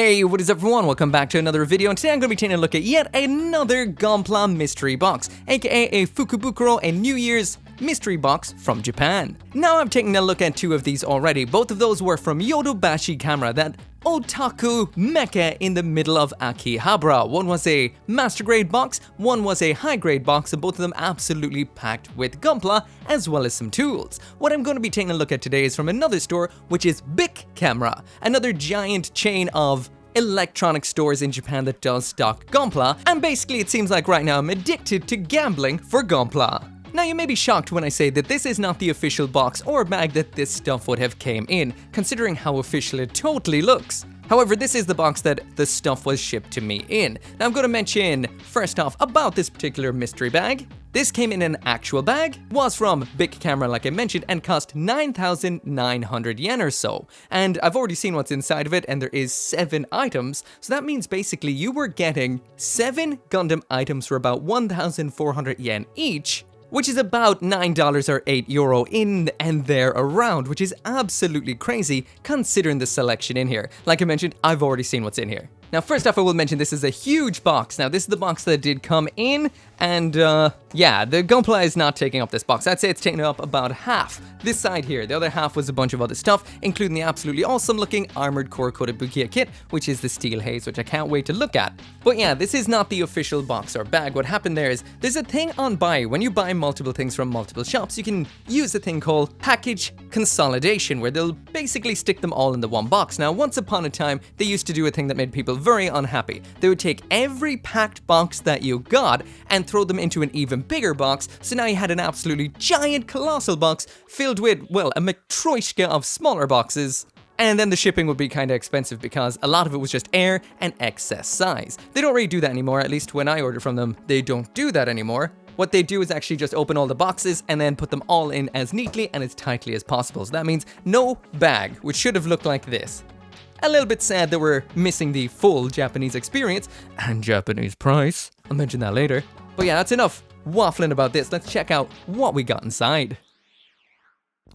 Hey, what is up everyone? Welcome back to another video, and today I'm going to be taking a look at yet another Gunpla mystery box, aka a fukubukuro, a New Year's mystery box from Japan. Now I've taken a look at two of these already. Both of those were from BIC Camera, that otaku mecha in the middle of Akihabara. One was a master grade box, one was a high grade box, and both of them absolutely packed with Gunpla as well as some tools. What I'm going to be taking a look at today is from another store, which is BIC Camera, another giant chain of electronic stores in Japan that does stock Gunpla, and basically it seems like right now I'm addicted to gambling for Gunpla. Now you may be shocked when I say that this is not the official box or bag that this stuff would have came in, considering how official it totally looks. However, this is the box that the stuff was shipped to me in. Now I'm going to mention, first off, about this particular mystery bag. This came in an actual bag, was from BIC Camera like I mentioned, and cost 9,900 yen or so. And I've already seen what's inside of it, and there is 7 items, so that means basically you were getting 7 Gundam items for about 1,400 yen each, which is about $9 or €8 in and there around, which is absolutely crazy considering the selection in here. Like I mentioned, I've already seen what's in here. Now, first off, I will mention this is a huge box. Now, this is the box that did come in, and yeah, the Gunpla is not taking up this box. I'd say it's taking up about half. This side here, the other half was a bunch of other stuff, including the absolutely awesome looking armored core coated Bukia kit, which is the steel haze, which I can't wait to look at. But yeah, this is not the official box or bag. What happened there is, there's a thing on buy. When you buy multiple things from multiple shops, you can use a thing called package consolidation, where they'll basically stick them all in the one box. Now, once upon a time, they used to do a thing that made people very unhappy. They would take every packed box that you got and throw them into an even bigger box, so now you had an absolutely giant colossal box filled with, well, a matryoshka of smaller boxes. And then the shipping would be kind of expensive because a lot of it was just air and excess size. They don't really do that anymore, at least when I order from them, they don't do that anymore. What they do is actually just open all the boxes and then put them all in as neatly and as tightly as possible. So that means no bag, which should have looked like this. A little bit sad that we're missing the full Japanese experience and Japanese price. I'll mention that later. But yeah, that's enough waffling about this. Let's check out what we got inside.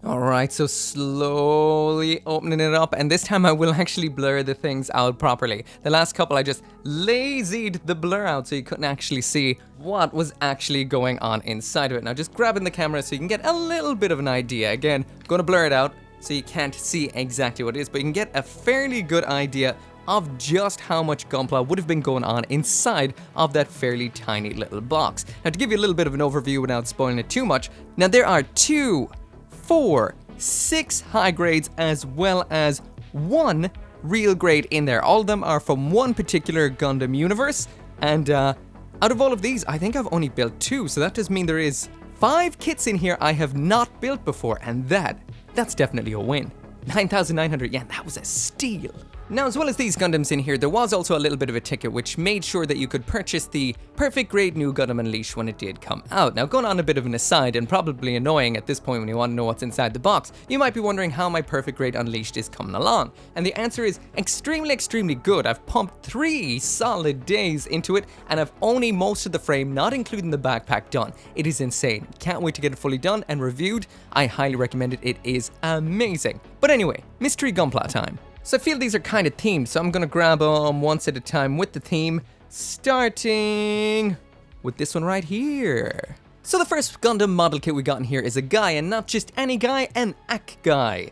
Alright, so slowly opening it up, and this time I will actually blur the things out properly. The last couple I just lazied the blur out so you couldn't actually see what was actually going on inside of it. Now just grabbing the camera so you can get a little bit of an idea. Again, I'm going to blur it out so you can't see exactly what it is, but you can get a fairly good idea of just how much Gunpla would have been going on inside of that fairly tiny little box. Now to give you a little bit of an overview without spoiling it too much, now there are 2, 4, 6 high grades as well as 1 real grade in there. All of them are from one particular Gundam universe, and out of all of these, I think I've only built 2, so that does mean there is 5 kits in here I have not built before, and that's definitely a win. 9,900 yen, that was a steal. Now, as well as these Gundams in here, there was also a little bit of a ticket which made sure that you could purchase the perfect grade new Gundam Unleashed when it did come out. Now, going on a bit of an aside, and probably annoying at this point when you want to know what's inside the box, you might be wondering how my perfect grade Unleashed is coming along. And the answer is extremely good. I've pumped 3 solid days into it, and I've only most of the frame, not including the backpack, done. It is insane. Can't wait to get it fully done and reviewed. I highly recommend it. It is amazing. But anyway, mystery Gunpla time. So I feel these are kind of themed, so I'm gonna grab them once at a time with the theme, starting with this one right here. So the first Gundam model kit we got in here is a guy, and not just any guy, an Acguy.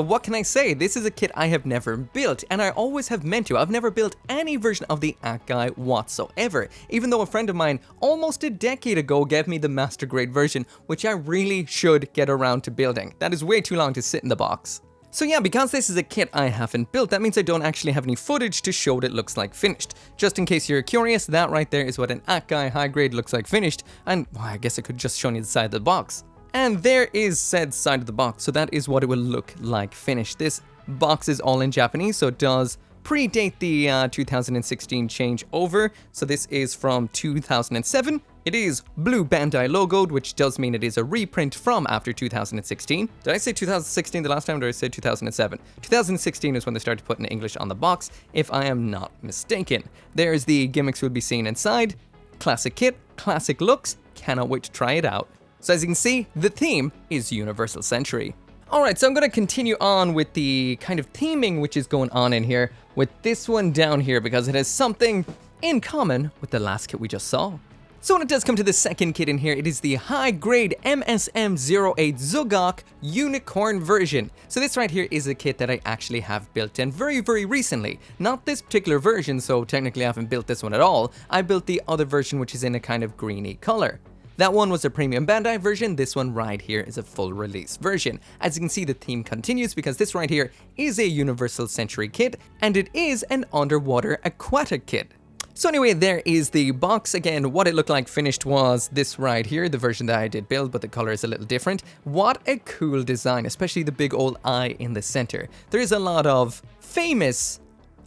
What can I say? This is a kit I have never built, and I always have meant to. I've never built any version of the Acguy whatsoever, even though a friend of mine almost a decade ago gave me the master grade version, which I really should get around to building. That is way too long to sit in the box. So yeah, because this is a kit I haven't built, that means I don't actually have any footage to show what it looks like finished. Just in case you're curious, that right there is what an Acguy high grade looks like finished, and well, I guess I could just show you the side of the box. And there is said side of the box, so that is what it will look like finished. This box is all in Japanese, so it does predate the 2016 changeover, so this is from 2007. It is blue Bandai logoed, which does mean it is a reprint from after 2016. Did I say 2016 the last time, or did I say 2007? 2016 is when they started putting English on the box, if I am not mistaken. There's the gimmicks we'll be seeing inside. Classic kit, classic looks, cannot wait to try it out. So as you can see, the theme is Universal Century. Alright, so I'm going to continue on with the kind of theming which is going on in here with this one down here because it has something in common with the last kit we just saw. So when it does come to the second kit in here, it is the high-grade MSM08 Zogok Unicorn version. So this right here is a kit that I actually have built in very, very recently. Not this particular version, so technically I haven't built this one at all. I built the other version which is in a kind of greeny color. That one was a premium Bandai version, this one right here is a full release version. As you can see, the theme continues because this right here is a Universal Century kit, and it is an underwater aquatic kit. So anyway, there is the box. Again, what it looked like finished was this right here, the version that I did build, but the color is a little different. What a cool design, especially the big old eye in the center. There is a lot of famous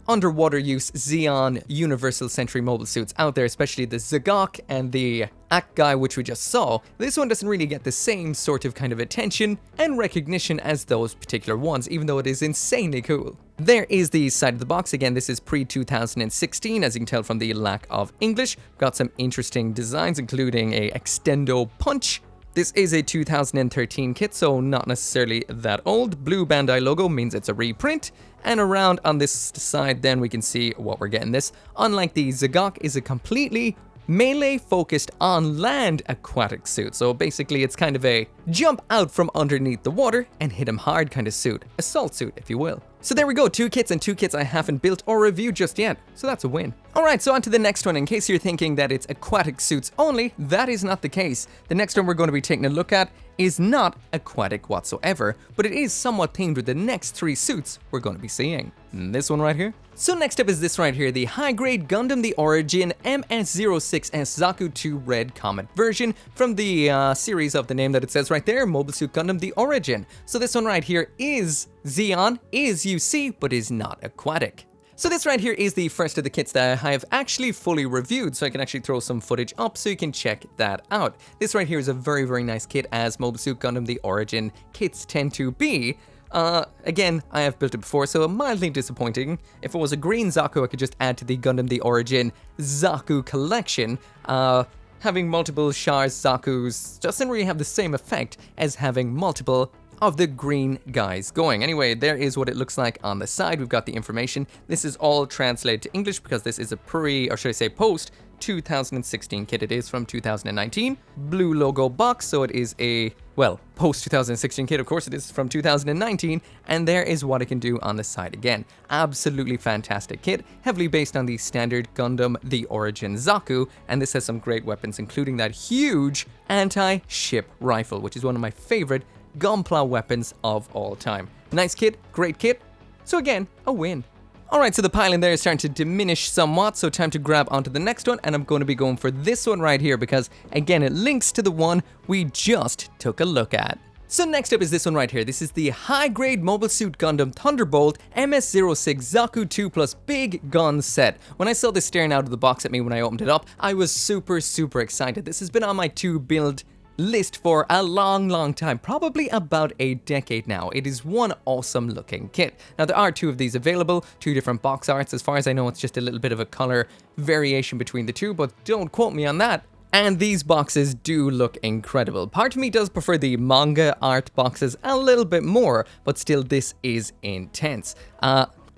underwater use Zeon Universal Century mobile suits out there, especially the Zogok and the Acguy, which we just saw. This one doesn't really get the same sort of kind of attention and recognition as those particular ones, even though it is insanely cool. There is the side of the box. Again, this is pre-2016, as you can tell from the lack of English. Got some interesting designs, including a extendo punch. This is a 2013 kit, so not necessarily that old. Blue Bandai logo means it's a reprint. And around on this side, then we can see what we're getting this. Unlike the Zogok, is a completely melee focused on land aquatic suit. So basically it's kind of a jump out from underneath the water and hit him hard kind of suit. Assault suit, if you will. So there we go, two kits I haven't built or reviewed just yet. So that's a win. Alright, so on to the next one. In case you're thinking that it's aquatic suits only, that is not the case. The next one we're going to be taking a look at is not aquatic whatsoever, but it is somewhat themed with the next three suits we're going to be seeing. This one right here. So next up is this right here, the high-grade Gundam The Origin MS06S Zaku II Red Comet version from the series of the name that it says right there, Mobile Suit Gundam The Origin. So this one right here is Zeon, is UC, but is not aquatic. So this right here is the first of the kits that I have actually fully reviewed, so I can actually throw some footage up so you can check that out. This right here is a very, very nice kit, as Mobile Suit Gundam The Origin kits tend to be. Again, I have built it before, so mildly disappointing. If it was a green Zaku, I could just add to the Gundam The Origin Zaku collection. Having multiple Chars Zakus doesn't really have the same effect as having multiple of the green guys going. Anyway, there is what it looks like on the side. We've got the information. This is all translated to English because this is a or should I say post 2016 kit. It is from 2019. Blue logo box, so it is a, well, post 2016 kit. Of course, it is from 2019, and there is what it can do on the side again. Absolutely fantastic kit, heavily based on the standard Gundam The Origin Zaku, and this has some great weapons, including that huge anti-ship rifle, which is one of my favorite Gunpla weapons of all time. Nice kit, great kit. So again, a win. Alright, so the pile in there is starting to diminish somewhat, so time to grab onto the next one, and I'm going to be going for this one right here because, again, it links to the one we just took a look at. So next up is this one right here. This is the high-grade Mobile Suit Gundam Thunderbolt MS06 Zaku II Plus Big Gun set. When I saw this staring out of the box at me when I opened it up, I was super, super excited. This has been on my to-build list for a long time, probably about a decade now. It is one awesome looking kit. Now there are two of these available, two different box arts. As far as I know, it's just a little bit of a color variation between the two, but don't quote me on that. And these boxes do look incredible. Part of me does prefer the manga art boxes a little bit more, but still this is intense.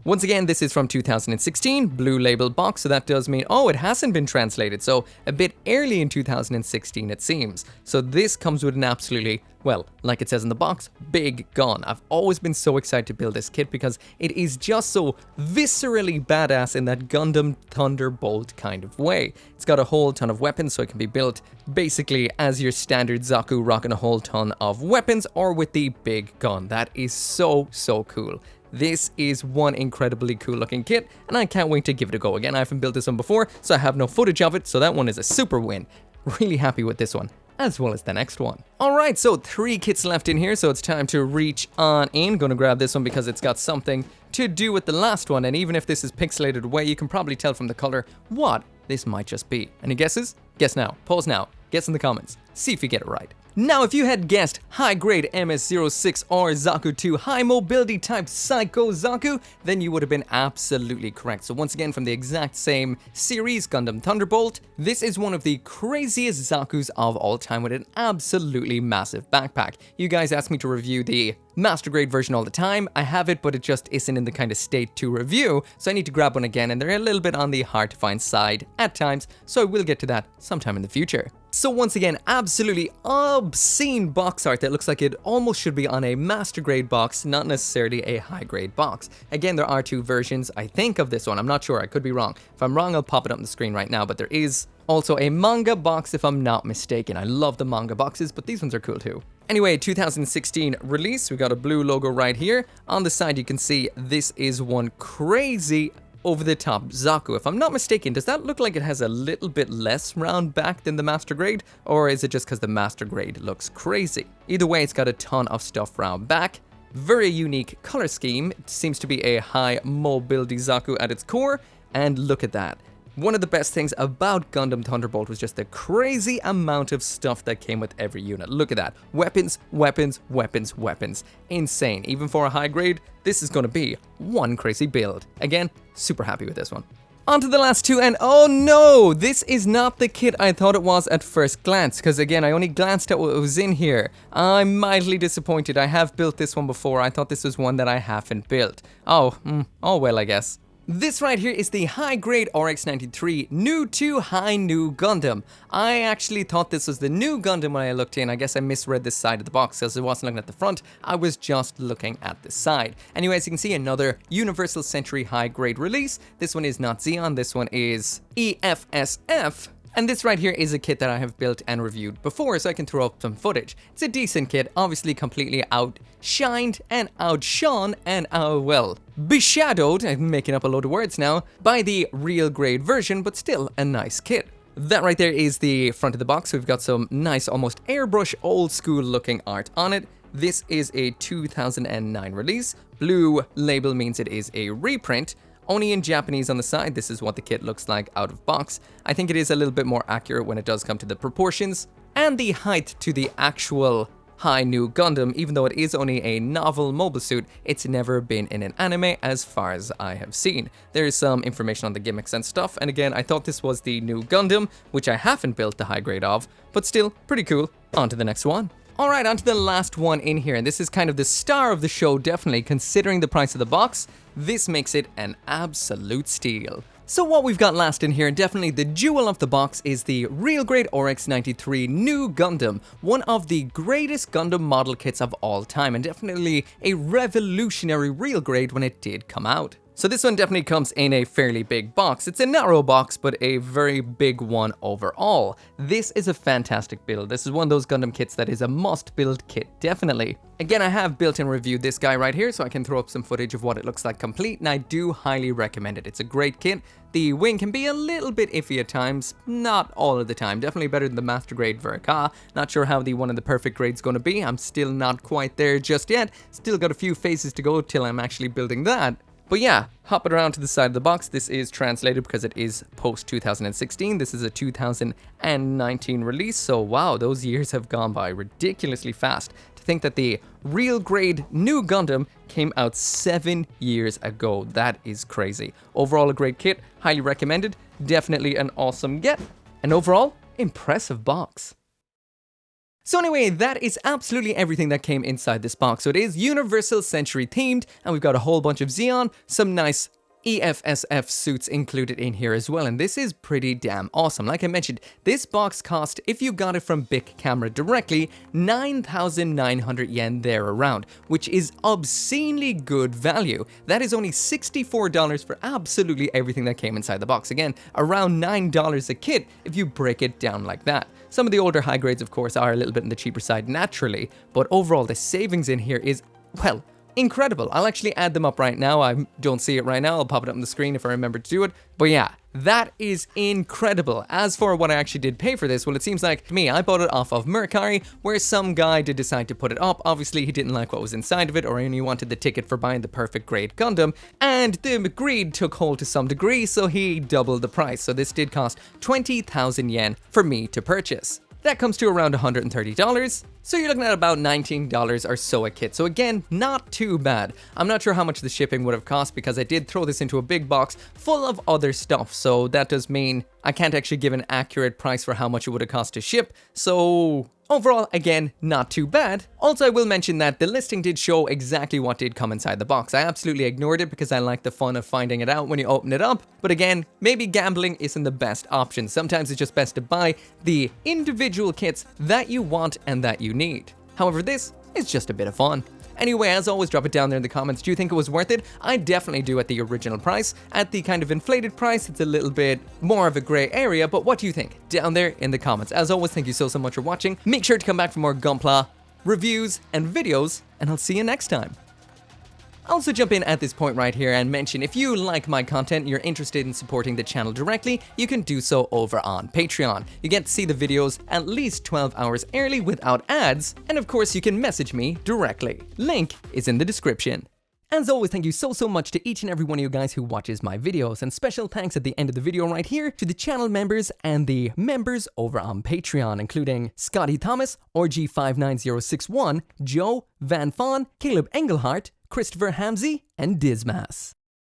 Once again, this is from 2016, blue label box, so that does mean, oh, it hasn't been translated, so a bit early in 2016 it seems. So this comes with an absolutely, well, like it says in the box, big gun. I've always been so excited to build this kit because it is just so viscerally badass in that Gundam Thunderbolt kind of way. It's got a whole ton of weapons, so it can be built basically as your standard Zaku rocking a whole ton of weapons, or with the big gun. That is so cool. This is one incredibly cool looking kit, and I can't wait to give it a go. Again, I haven't built this one before, so I have no footage of it, so that one is a super win. Really happy with this one, as well as the next one. Alright, so 3 kits left in here, so it's time to reach on in. Gonna grab this one because it's got something to do with the last one, and even if this is pixelated away, you can probably tell from the color what this might just be. Any guesses? Guess now. Pause now. Guess in the comments. See if you get it right. Now, if you had guessed high-grade MS-06 or Zaku II high mobility type Psycho Zaku, then you would have been absolutely correct. So once again, from the exact same series, Gundam Thunderbolt, this is one of the craziest Zakus of all time with an absolutely massive backpack. You guys asked me to review the Master Grade version all the time. I have it, but it just isn't in the kind of state to review, so I need to grab one again, and they're a little bit on the hard to find side at times, so I will get to that sometime in the future. So once again, absolutely obscene box art that looks like it almost should be on a Master Grade box, not necessarily a high grade box. Again, there are two versions, I think, of this one. I'm not sure, I could be wrong. If I'm wrong, I'll pop it up on the screen right now, but there is also a manga box if I'm not mistaken. I love the manga boxes, but these ones are cool too. Anyway, 2016 release, we got a blue logo right here. On the side, you can see this is one crazy over-the-top Zaku. If I'm not mistaken, does that look like it has a little bit less round back than the Master Grade? Or is it just because the Master Grade looks crazy? Either way, it's got a ton of stuff round back. Very unique color scheme. It seems to be a high mobility Zaku at its core. And look at that. One of the best things about Gundam Thunderbolt was just the crazy amount of stuff that came with every unit. Look at that. Weapons, weapons, weapons, weapons. Insane. Even for a high grade, this is going to be one crazy build. Again, super happy with this one. On to the last two, and oh no, this is not the kit I thought it was at first glance, because again, I only glanced at what was in here. I'm mildly disappointed. I have built this one before. I thought this was one that I haven't built. Oh well, I guess. This right here is the high-grade RX-93 new to Hi-Nu Gundam. I actually thought this was the new Gundam when I looked in. I guess I misread this side of the box because I wasn't looking at the front. I was just looking at the side. Anyway, as you can see, another Universal Century high-grade release. This one is not Xeon, this one is EFSF. And this right here is a kit that I have built and reviewed before, so I can throw up some footage. It's a decent kit, obviously completely outshined and outshone and, beshadowed, I'm making up a load of words now, by the real grade version, but still a nice kit. That right there is the front of the box. We've got some nice, almost airbrush, old school looking art on it. This is a 2009 release. Blue label means it is a reprint. Only in Japanese on the side. This is what the kit looks like out of box. I think it is a little bit more accurate when it does come to the proportions and the height to the actual Hi-Nu Gundam. Even though it is only a novel mobile suit, it's never been in an anime as far as I have seen. There is some information on the gimmicks and stuff, and again, I thought this was the new Gundam, which I haven't built the high grade of, but still pretty cool. On to the next one. Alright, on to the last one in here, and this is kind of the star of the show, definitely, considering the price of the box. This makes it an absolute steal. So what we've got last in here, definitely the jewel of the box, is the real grade RX-93 new Gundam, one of the greatest Gundam model kits of all time, and definitely a revolutionary real grade when it did come out. So this one definitely comes in a fairly big box. It's a narrow box, but a very big one overall. This is a fantastic build. This is one of those Gundam kits that is a must-build kit, definitely. Again, I have built and reviewed this guy right here, so I can throw up some footage of what it looks like complete, and I do highly recommend it. It's a great kit. The wing can be a little bit iffy at times, not all of the time. Definitely better than the Master Grade Verka. Not sure how the one of the perfect grade's going to be. I'm still not quite there just yet. Still got a few phases to go till I'm actually building that. But yeah, hop it around to the side of the box. This is translated because it is post-2016. This is a 2019 release, so wow, those years have gone by ridiculously fast. To think that the real grade new Gundam came out 7 years ago, that is crazy. Overall, a great kit, highly recommended, definitely an awesome get, and overall, impressive box. So anyway, that is absolutely everything that came inside this box. So it is Universal Century themed, and we've got a whole bunch of Xeon, some nice EFSF suits included in here as well, and this is pretty damn awesome. Like I mentioned, this box cost, if you got it from BIC Camera directly, 9,900 yen there around, which is obscenely good value. That is only $64 for absolutely everything that came inside the box. Again, around $9 a kit if you break it down like that. Some of the older high grades, of course, are a little bit on the cheaper side naturally, but overall the savings in here is, well, incredible. I'll actually add them up right now. I don't see it right now. I'll pop it up on the screen if I remember to do it. But yeah, that is incredible. As for what I actually did pay for this, well, it seems like to me, I bought it off of Mercari, where some guy did decide to put it up. Obviously, he didn't like what was inside of it, or only wanted the ticket for buying the perfect grade Gundam, and the greed took hold to some degree, so he doubled the price. So this did cost 20,000 yen for me to purchase. that comes to around $130. So you're looking at about $19 or so a kit. So again, not too bad. I'm not sure how much the shipping would have cost because I did throw this into a big box full of other stuff. So that does mean I can't actually give an accurate price for how much it would have cost to ship. So overall, again, not too bad. Also, I will mention that the listing did show exactly what did come inside the box. I absolutely ignored it because I like the fun of finding it out when you open it up. But again, maybe gambling isn't the best option. Sometimes it's just best to buy the individual kits that you want and that you need. However, this is just a bit of fun. Anyway, as always, drop it down there in the comments. Do you think it was worth it? I definitely do at the original price. At the kind of inflated price, it's a little bit more of a gray area, but what do you think? Down there in the comments. As always, thank you so much for watching. Make sure to come back for more Gunpla reviews and videos, and I'll see you next time. I'll also jump in at this point right here and mention if you like my content and you're interested in supporting the channel directly, you can do so over on Patreon. You get to see the videos at least 12 hours early without ads, and of course you can message me directly. Link is in the description. As always, thank you so much to each and every one of you guys who watches my videos, and special thanks at the end of the video right here to the channel members and the members over on Patreon, including Scotty Thomas, RG59061, Joe, Van Fawn, Caleb Engelhart, Christopher Hamzy, and Dismas.